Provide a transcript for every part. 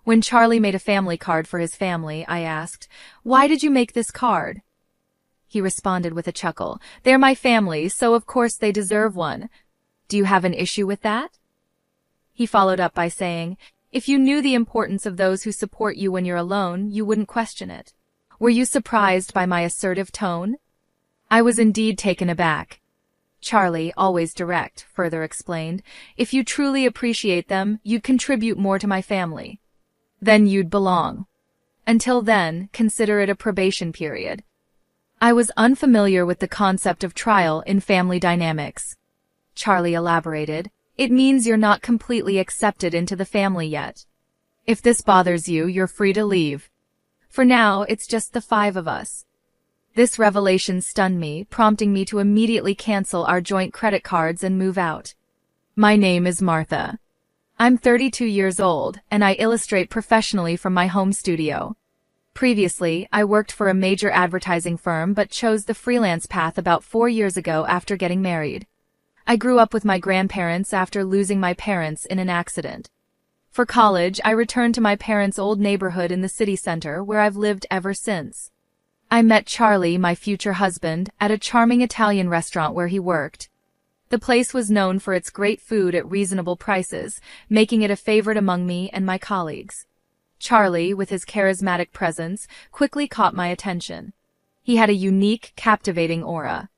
When Charlie made a family card for his family, I asked, "Why did you make this card?" He responded with a chuckle, "They're my family, so of course they deserve one. Do you have an issue with that?" He followed up by saying, "If you knew the importance of those who support you when you're alone, you wouldn't question it." Were you surprised by my assertive tone? I was indeed taken aback. Charlie, always direct, further explained, "If you truly appreciate them, you'd contribute more to my family. Then you'd belong. Until then, consider it a probation period." I was unfamiliar with the concept of trial in family dynamics. Charlie elaborated, "It means you're not completely accepted into the family yet. If this bothers you, you're free to leave. For now, it's just the 5 of us." This revelation stunned me, prompting me to immediately cancel our joint credit cards and move out. My name is Martha. I'm 32 years old, and I illustrate professionally from my home studio. Previously, I worked for a major advertising firm but chose the freelance path about 4 years ago after getting married. I grew up with my grandparents after losing my parents in an accident. For college, I returned to my parents' old neighborhood in the city center where I've lived ever since. I met Charlie, my future husband, at a charming Italian restaurant where he worked. The place was known for its great food at reasonable prices, making it a favorite among me and my colleagues. Charlie, with his charismatic presence, quickly caught my attention. He had a unique, captivating aura.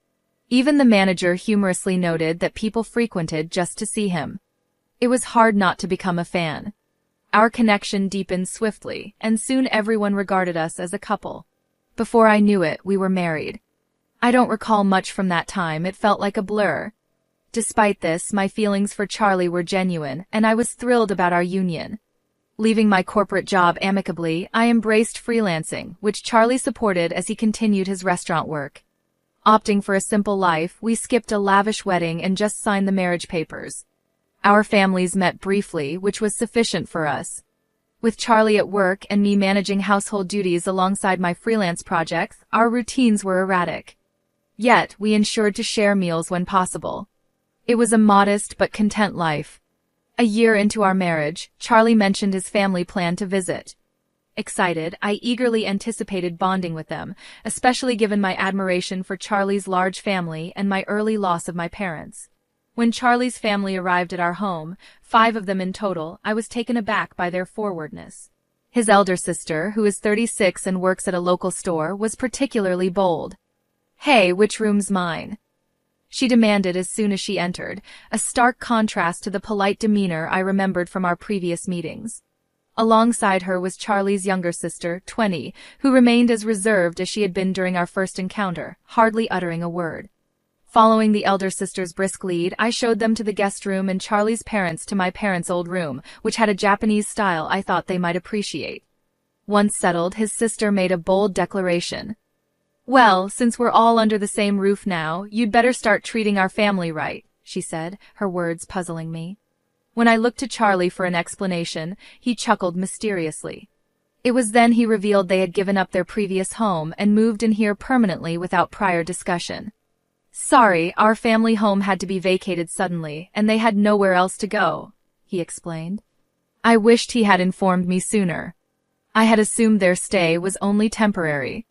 Even the manager humorously noted that people frequented just to see him. It was hard not to become a fan. Our connection deepened swiftly, and soon everyone regarded us as a couple. Before I knew it, we were married. I don't recall much from that time, it felt like a blur. Despite this, my feelings for Charlie were genuine, and I was thrilled about our union. Leaving my corporate job amicably, I embraced freelancing, which Charlie supported as he continued his restaurant work. Opting for a simple life, we skipped a lavish wedding and just signed the marriage papers. Our families met briefly, which was sufficient for us. With Charlie at work and me managing household duties alongside my freelance projects, our routines were erratic. Yet, we ensured to share meals when possible. It was a modest but content life. A year into our marriage, Charlie mentioned his family planned to visit. Excited, I eagerly anticipated bonding with them, especially given my admiration for Charlie's large family and my early loss of my parents. When Charlie's family arrived at our home, 5 of them in total, I was taken aback by their forwardness. His elder sister, who is 36 and works at a local store, was particularly bold. "Hey, which room's mine?" she demanded as soon as she entered, a stark contrast to the polite demeanor I remembered from our previous meetings. Alongside her was Charlie's younger sister, 20, who remained as reserved as she had been during our first encounter, hardly uttering a word. Following the elder sister's brisk lead, I showed them to the guest room and Charlie's parents to my parents' old room, which had a Japanese style I thought they might appreciate. Once settled, his sister made a bold declaration. "Well, since we're all under the same roof now, you'd better start treating our family right," she said, her words puzzling me. When I looked to Charlie for an explanation, he chuckled mysteriously. It was then he revealed they had given up their previous home and moved in here permanently without prior discussion. "Sorry, our family home had to be vacated suddenly, and they had nowhere else to go," he explained. I wished he had informed me sooner. I had assumed their stay was only temporary.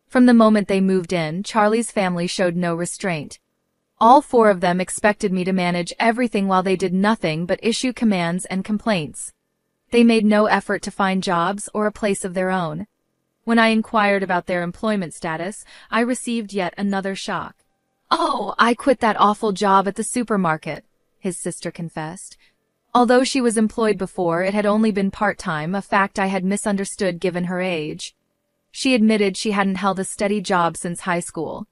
From the moment they moved in, Charlie's family showed no restraint. All 4 of them expected me to manage everything while they did nothing but issue commands and complaints. They made no effort to find jobs or a place of their own. When I inquired about their employment status, I received yet another shock. "Oh, I quit that awful job at the supermarket," his sister confessed. Although she was employed before, it had only been part-time, a fact I had misunderstood given her age. She admitted she hadn't held a steady job since high school.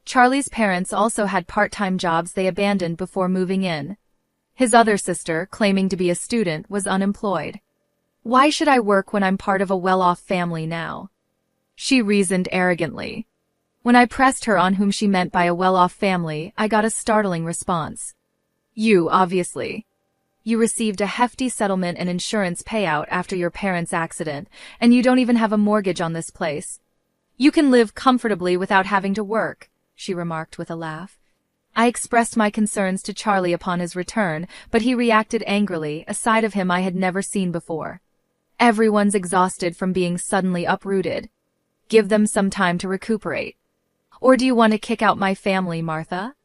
Charlie's parents also had part-time jobs they abandoned before moving in. His other sister, claiming to be a student, was unemployed. "Why should I work when I'm part of a well-off family now?" she reasoned arrogantly. When I pressed her on whom she meant by a well-off family, I got a startling response. "You, obviously. You received a hefty settlement and insurance payout after your parents' accident, and you don't even have a mortgage on this place. You can live comfortably without having to work," she remarked with a laugh. I expressed my concerns to Charlie upon his return, but he reacted angrily, a side of him I had never seen before. Everyone's exhausted from being suddenly uprooted. Give them some time to recuperate. Or do you want to kick out my family, Martha?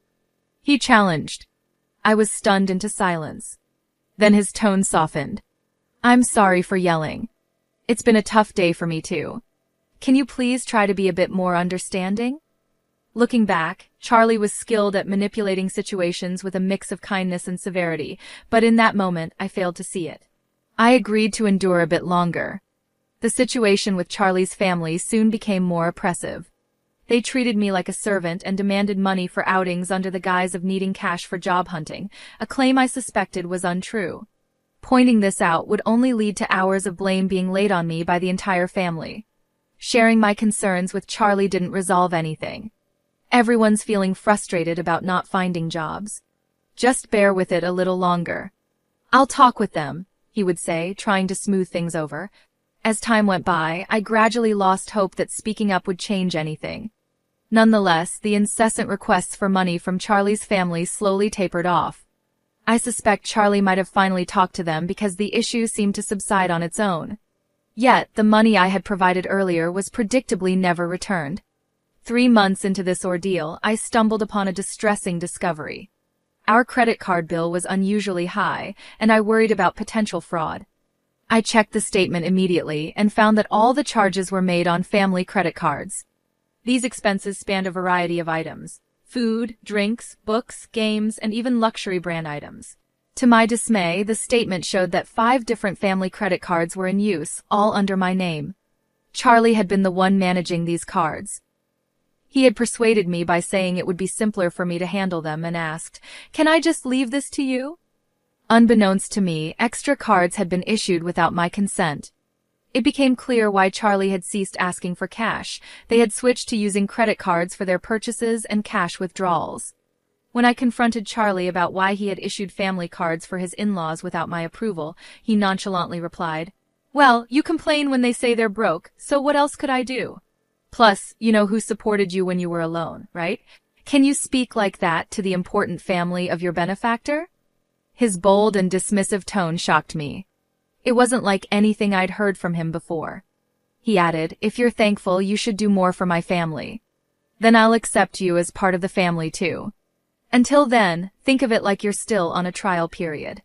He challenged. I was stunned into silence. Then his tone softened. I'm sorry for yelling. It's been a tough day for me too. Can you please try to be a bit more understanding? Looking back, Charlie was skilled at manipulating situations with a mix of kindness and severity, but in that moment I failed to see it. I agreed to endure a bit longer. The situation with Charlie's family soon became more oppressive. They treated me like a servant and demanded money for outings under the guise of needing cash for job hunting, a claim I suspected was untrue. Pointing this out would only lead to hours of blame being laid on me by the entire family. Sharing my concerns with Charlie didn't resolve anything. Everyone's feeling frustrated about not finding jobs. Just bear with it a little longer. I'll talk with them, he would say, trying to smooth things over. As time went by, I gradually lost hope that speaking up would change anything. Nonetheless, the incessant requests for money from Charlie's family slowly tapered off. I suspect Charlie might have finally talked to them because the issue seemed to subside on its own. Yet, the money I had provided earlier was predictably never returned. 3 months into this ordeal, I stumbled upon a distressing discovery. Our credit card bill was unusually high, and I worried about potential fraud. I checked the statement immediately and found that all the charges were made on family credit cards. These expenses spanned a variety of items: food, drinks, books, games, and even luxury brand items. To my dismay, the statement showed that 5 different family credit cards were in use, all under my name. Charlie had been the one managing these cards. He had persuaded me by saying it would be simpler for me to handle them and asked, "Can I just leave this to you?" Unbeknownst to me, extra cards had been issued without my consent. It became clear why Charlie had ceased asking for cash. They had switched to using credit cards for their purchases and cash withdrawals. When I confronted Charlie about why he had issued family cards for his in-laws without my approval, he nonchalantly replied, "Well, you complain when they say they're broke, so what else could I do? Plus, you know who supported you when you were alone, right? Can you speak like that to the important family of your benefactor?" His bold and dismissive tone shocked me. It wasn't like anything I'd heard from him before. He added, "If you're thankful, you should do more for my family. Then I'll accept you as part of the family too. Until then, think of it like you're still on a trial period."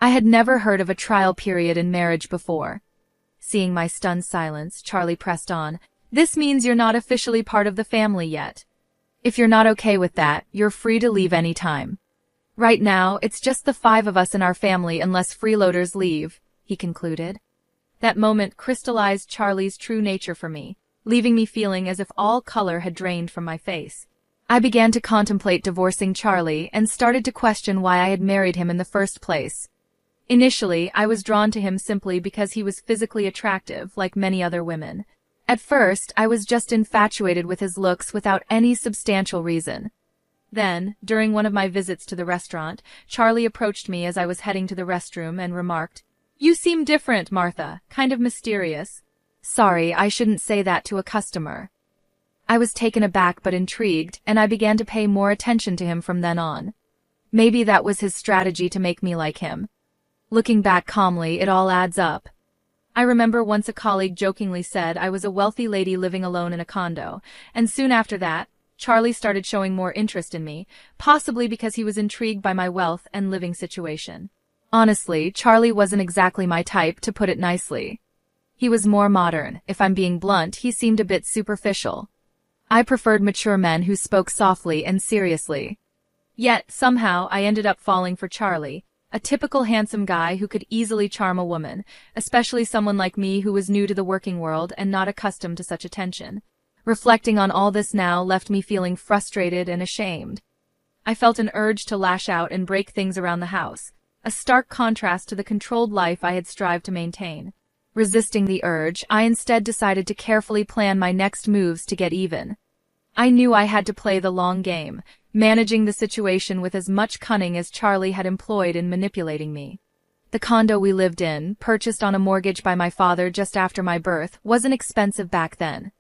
I had never heard of a trial period in marriage before. Seeing my stunned silence, Charlie pressed on, "This means you're not officially part of the family yet. If you're not okay with that, you're free to leave any time. Right now, it's just the 5 of us in our family unless freeloaders leave," he concluded. That moment crystallized Charlie's true nature for me, leaving me feeling as if all color had drained from my face. I began to contemplate divorcing Charlie and started to question why I had married him in the first place. Initially, I was drawn to him simply because he was physically attractive, like many other women. At first, I was just infatuated with his looks without any substantial reason. Then, during one of my visits to the restaurant, Charlie approached me as I was heading to the restroom and remarked, "You seem different, Martha, kind of mysterious." "Sorry, I shouldn't say that to a customer." I was taken aback but intrigued, and I began to pay more attention to him from then on. Maybe that was his strategy to make me like him. Looking back calmly, it all adds up. I remember once a colleague jokingly said I was a wealthy lady living alone in a condo, and soon after that, Charlie started showing more interest in me, possibly because he was intrigued by my wealth and living situation. Honestly, Charlie wasn't exactly my type, to put it nicely. He was more modern. If I'm being blunt, he seemed a bit superficial. I preferred mature men who spoke softly and seriously. Yet, somehow, I ended up falling for Charlie, a typical handsome guy who could easily charm a woman, especially someone like me who was new to the working world and not accustomed to such attention. Reflecting on all this now left me feeling frustrated and ashamed. I felt an urge to lash out and break things around the house, a stark contrast to the controlled life I had strived to maintain. Resisting the urge, I instead decided to carefully plan my next moves to get even. I knew I had to play the long game, managing the situation with as much cunning as Charlie had employed in manipulating me. The condo we lived in, purchased on a mortgage by my father just after my birth, wasn't expensive back then.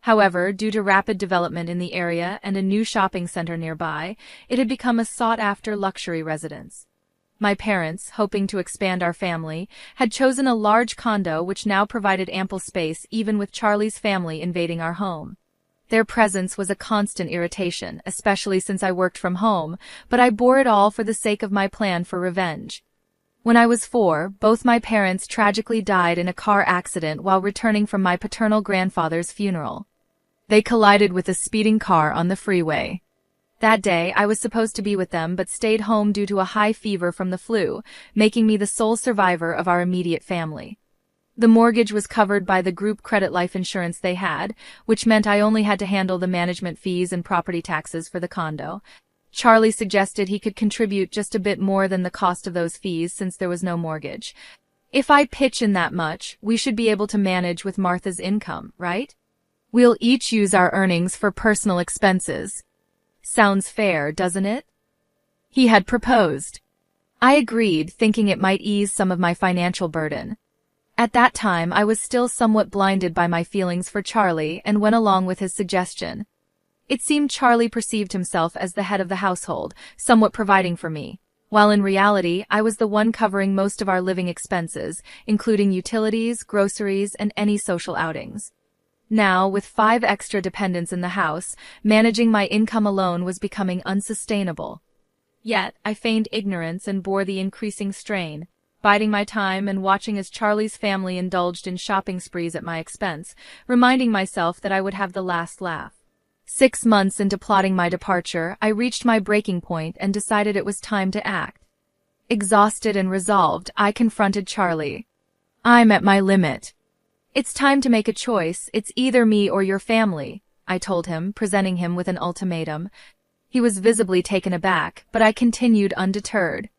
However, due to rapid development in the area and a new shopping center nearby, it had become a sought-after luxury residence. My parents, hoping to expand our family, had chosen a large condo which now provided ample space even with Charlie's family invading our home. Their presence was a constant irritation, especially since I worked from home, but I bore it all for the sake of my plan for revenge. When I was 4, both my parents tragically died in a car accident while returning from my paternal grandfather's funeral. They collided with a speeding car on the freeway. That day, I was supposed to be with them but stayed home due to a high fever from the flu, making me the sole survivor of our immediate family. The mortgage was covered by the group credit life insurance they had, which meant I only had to handle the management fees and property taxes for the condo. Charlie suggested he could contribute just a bit more than the cost of those fees since there was no mortgage. If I pitch in that much, we should be able to manage with Martha's income, right? We'll each use our earnings for personal expenses. Sounds fair, doesn't it? He had proposed. I agreed, thinking it might ease some of my financial burden. At that time, I was still somewhat blinded by my feelings for Charlie and went along with his suggestion. It seemed Charlie perceived himself as the head of the household, somewhat providing for me, while in reality, I was the one covering most of our living expenses, including utilities, groceries, and any social outings. Now, with 5 extra dependents in the house, managing my income alone was becoming unsustainable. Yet, I feigned ignorance and bore the increasing strain, biding my time and watching as Charlie's family indulged in shopping sprees at my expense, reminding myself that I would have the last laugh. 6 months into plotting my departure, I reached my breaking point and decided it was time to act. Exhausted and resolved, I confronted Charlie. I'm at my limit. It's time to make a choice. It's either me or your family, I told him, presenting him with an ultimatum. He was visibly taken aback, but I continued undeterred.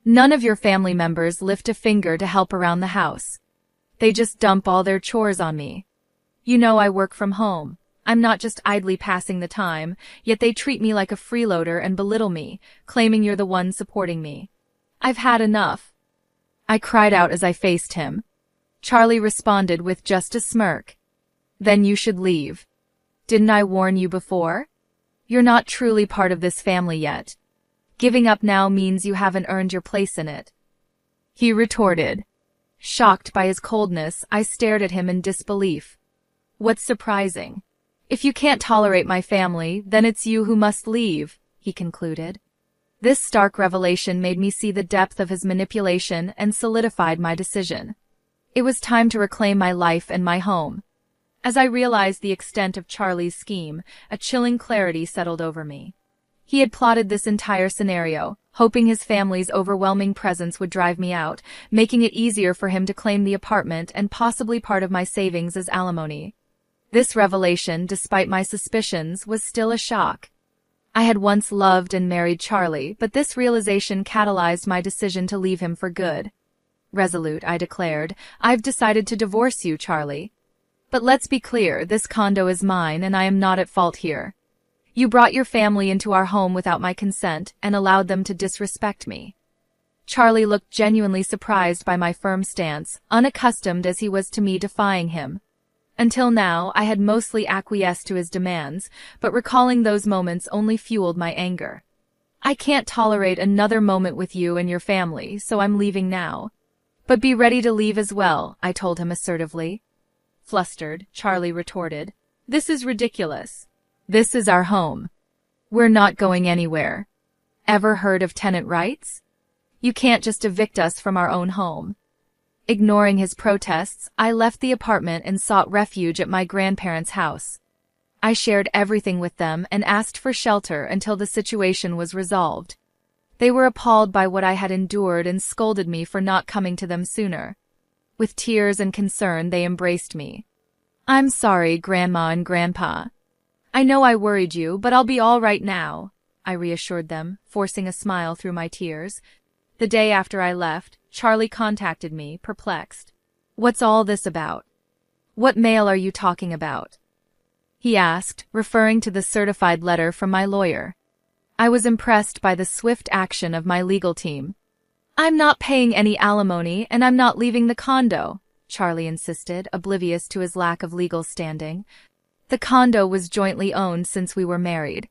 None of your family members lift a finger to help around the house. They just dump all their chores on me. You know I work from home. I'm not just idly passing the time, yet they treat me like a freeloader and belittle me, claiming you're the one supporting me. I've had enough. I cried out as I faced him. Charlie responded with just a smirk. Then you should leave. Didn't I warn you before? You're not truly part of this family yet. Giving up now means you haven't earned your place in it. He retorted. Shocked by his coldness, I stared at him in disbelief. What's surprising? If you can't tolerate my family, then it's you who must leave, he concluded. This stark revelation made me see the depth of his manipulation and solidified my decision. It was time to reclaim my life and my home. As I realized the extent of Charlie's scheme, a chilling clarity settled over me. He had plotted this entire scenario, hoping his family's overwhelming presence would drive me out, making it easier for him to claim the apartment and possibly part of my savings as alimony. This revelation, despite my suspicions, was still a shock. I had once loved and married Charlie, but this realization catalyzed my decision to leave him for good. Resolute, I declared, I've decided to divorce you, Charlie. But let's be clear, this condo is mine and I am not at fault here. You brought your family into our home without my consent and allowed them to disrespect me. Charlie looked genuinely surprised by my firm stance, unaccustomed as he was to me defying him. Until now, I had mostly acquiesced to his demands, but recalling those moments only fueled my anger. I can't tolerate another moment with you and your family, so I'm leaving now. But be ready to leave as well, I told him assertively. Flustered, Charlie retorted, This is ridiculous. This is our home. We're not going anywhere. Ever heard of tenant rights? You can't just evict us from our own home. Ignoring his protests, I left the apartment and sought refuge at my grandparents' house. I shared everything with them and asked for shelter until the situation was resolved. They were appalled by what I had endured and scolded me for not coming to them sooner. With tears and concern, they embraced me. I'm sorry, Grandma and Grandpa. I know I worried you, but I'll be all right now, I reassured them, forcing a smile through my tears. The day after I left, Charlie contacted me, perplexed. What's all this about? What mail are you talking about? He asked, referring to the certified letter from my lawyer. I was impressed by the swift action of my legal team. I'm not paying any alimony and I'm not leaving the condo, Charlie insisted, oblivious to his lack of legal standing. The condo was jointly owned since we were married.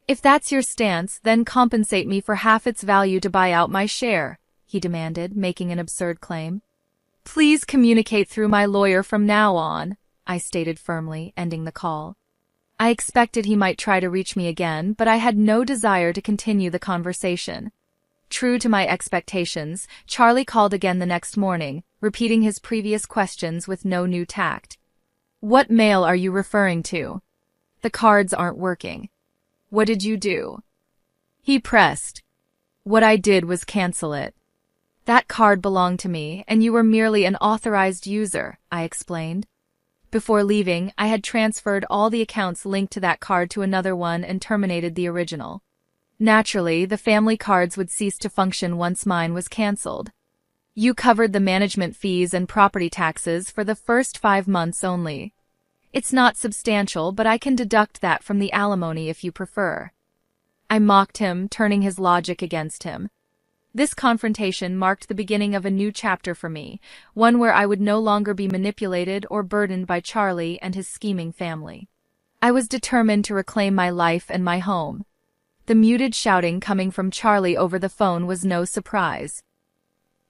If that's your stance, then compensate me for half its value to buy out my share, he demanded, making an absurd claim. Please communicate through my lawyer from now on, I stated firmly, ending the call. I expected he might try to reach me again, but I had no desire to continue the conversation. True to my expectations, Charlie called again the next morning, repeating his previous questions with no new tact. What mail are you referring to? The cards aren't working. What did you do? He pressed. What I did was cancel it. That card belonged to me, and you were merely an authorized user, I explained. Before leaving, I had transferred all the accounts linked to that card to another one and terminated the original. Naturally, the family cards would cease to function once mine was cancelled. You covered the management fees and property taxes for the first 5 months only. It's not substantial, but I can deduct that from the alimony if you prefer. I mocked him, turning his logic against him. This confrontation marked the beginning of a new chapter for me, one where I would no longer be manipulated or burdened by Charlie and his scheming family. I was determined to reclaim my life and my home. The muted shouting coming from Charlie over the phone was no surprise.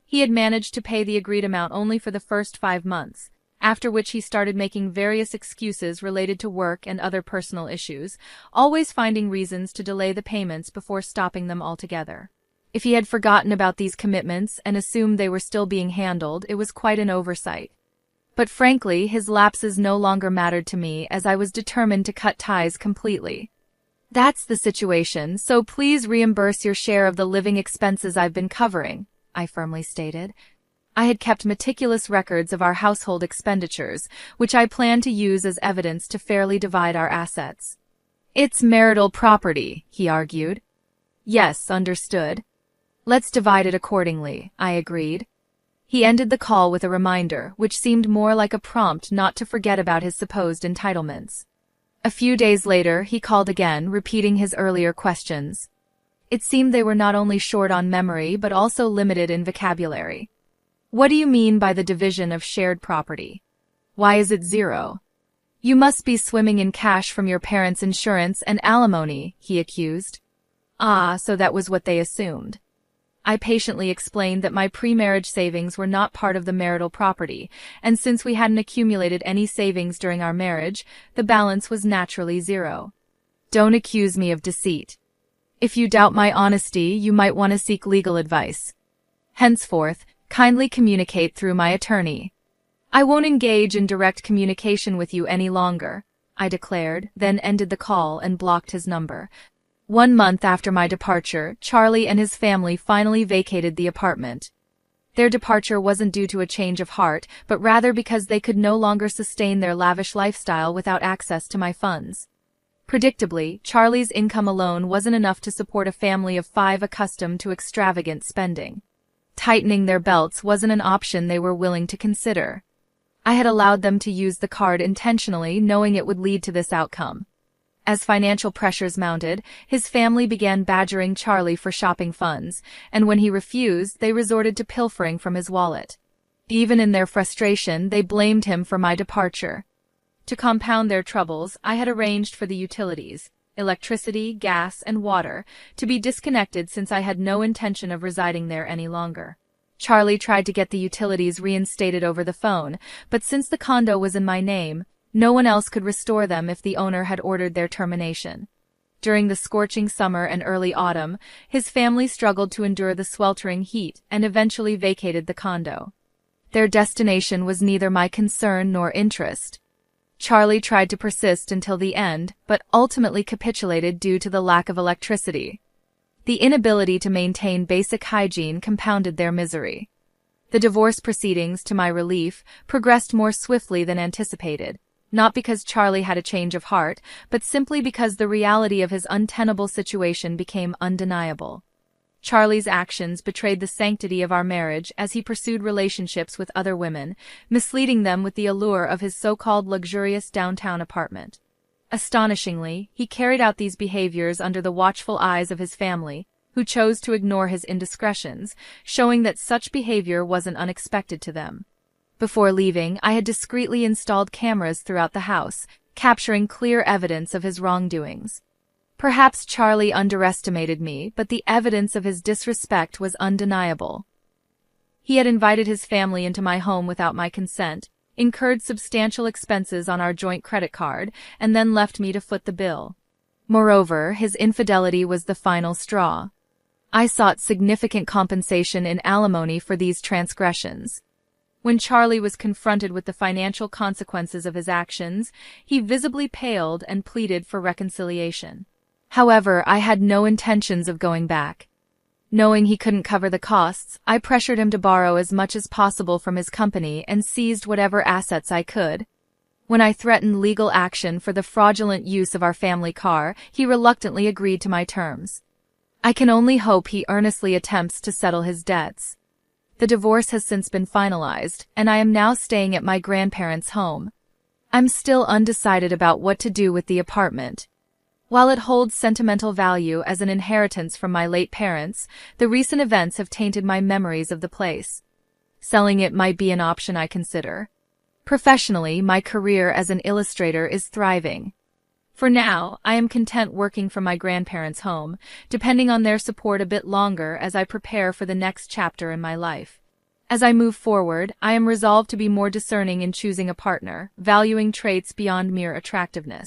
He had managed to pay the agreed amount only for the first 5 months, after which he started making various excuses related to work and other personal issues, always finding reasons to delay the payments before stopping them altogether. If he had forgotten about these commitments and assumed they were still being handled, it was quite an oversight. But frankly, his lapses no longer mattered to me, as I was determined to cut ties completely. That's the situation, so please reimburse your share of the living expenses I've been covering, I firmly stated. I had kept meticulous records of our household expenditures, which I planned to use as evidence to fairly divide our assets. It's marital property, he argued. Yes, understood. Let's divide it accordingly, I agreed. He ended the call with a reminder, which seemed more like a prompt not to forget about his supposed entitlements. A few days later, he called again, repeating his earlier questions. It seemed they were not only short on memory but also limited in vocabulary. What do you mean by the division of shared property? Why is it 0? You must be swimming in cash from your parents' insurance and alimony, he accused. Ah, so that was what they assumed. I patiently explained that my pre-marriage savings were not part of the marital property, and since we hadn't accumulated any savings during our marriage, the balance was naturally 0. Don't accuse me of deceit. If you doubt my honesty, you might want to seek legal advice. Henceforth, kindly communicate through my attorney. I won't engage in direct communication with you any longer, I declared, then ended the call and blocked his number. 1 month after my departure, Charlie and his family finally vacated the apartment. Their departure wasn't due to a change of heart, but rather because they could no longer sustain their lavish lifestyle without access to my funds. Predictably, Charlie's income alone wasn't enough to support a family of 5 accustomed to extravagant spending. Tightening their belts wasn't an option they were willing to consider. I had allowed them to use the card intentionally, knowing it would lead to this outcome. As financial pressures mounted, his family began badgering Charlie for shopping funds, and when he refused, they resorted to pilfering from his wallet. Even in their frustration, they blamed him for my departure. To compound their troubles, I had arranged for the utilities, electricity, gas, and water, to be disconnected since I had no intention of residing there any longer. Charlie tried to get the utilities reinstated over the phone, but since the condo was in my name, no one else could restore them if the owner had ordered their termination. During the scorching summer and early autumn, his family struggled to endure the sweltering heat and eventually vacated the condo. Their destination was neither my concern nor interest. Charlie tried to persist until the end, but ultimately capitulated due to the lack of electricity. The inability to maintain basic hygiene compounded their misery. The divorce proceedings, to my relief, progressed more swiftly than anticipated, not because Charlie had a change of heart, but simply because the reality of his untenable situation became undeniable. Charlie's actions betrayed the sanctity of our marriage as he pursued relationships with other women, misleading them with the allure of his so-called luxurious downtown apartment. Astonishingly, he carried out these behaviors under the watchful eyes of his family, who chose to ignore his indiscretions, showing that such behavior wasn't unexpected to them. Before leaving, I had discreetly installed cameras throughout the house, capturing clear evidence of his wrongdoings. Perhaps Charlie underestimated me, but the evidence of his disrespect was undeniable. He had invited his family into my home without my consent, incurred substantial expenses on our joint credit card, and then left me to foot the bill. Moreover, his infidelity was the final straw. I sought significant compensation in alimony for these transgressions. When Charlie was confronted with the financial consequences of his actions, he visibly paled and pleaded for reconciliation. However, I had no intentions of going back. Knowing he couldn't cover the costs, I pressured him to borrow as much as possible from his company and seized whatever assets I could. When I threatened legal action for the fraudulent use of our family car, he reluctantly agreed to my terms. I can only hope he earnestly attempts to settle his debts. The divorce has since been finalized, and I am now staying at my grandparents' home. I'm still undecided about what to do with the apartment. While it holds sentimental value as an inheritance from my late parents, the recent events have tainted my memories of the place. Selling it might be an option I consider. Professionally, my career as an illustrator is thriving. For now, I am content working from my grandparents' home, depending on their support a bit longer as I prepare for the next chapter in my life. As I move forward, I am resolved to be more discerning in choosing a partner, valuing traits beyond mere attractiveness.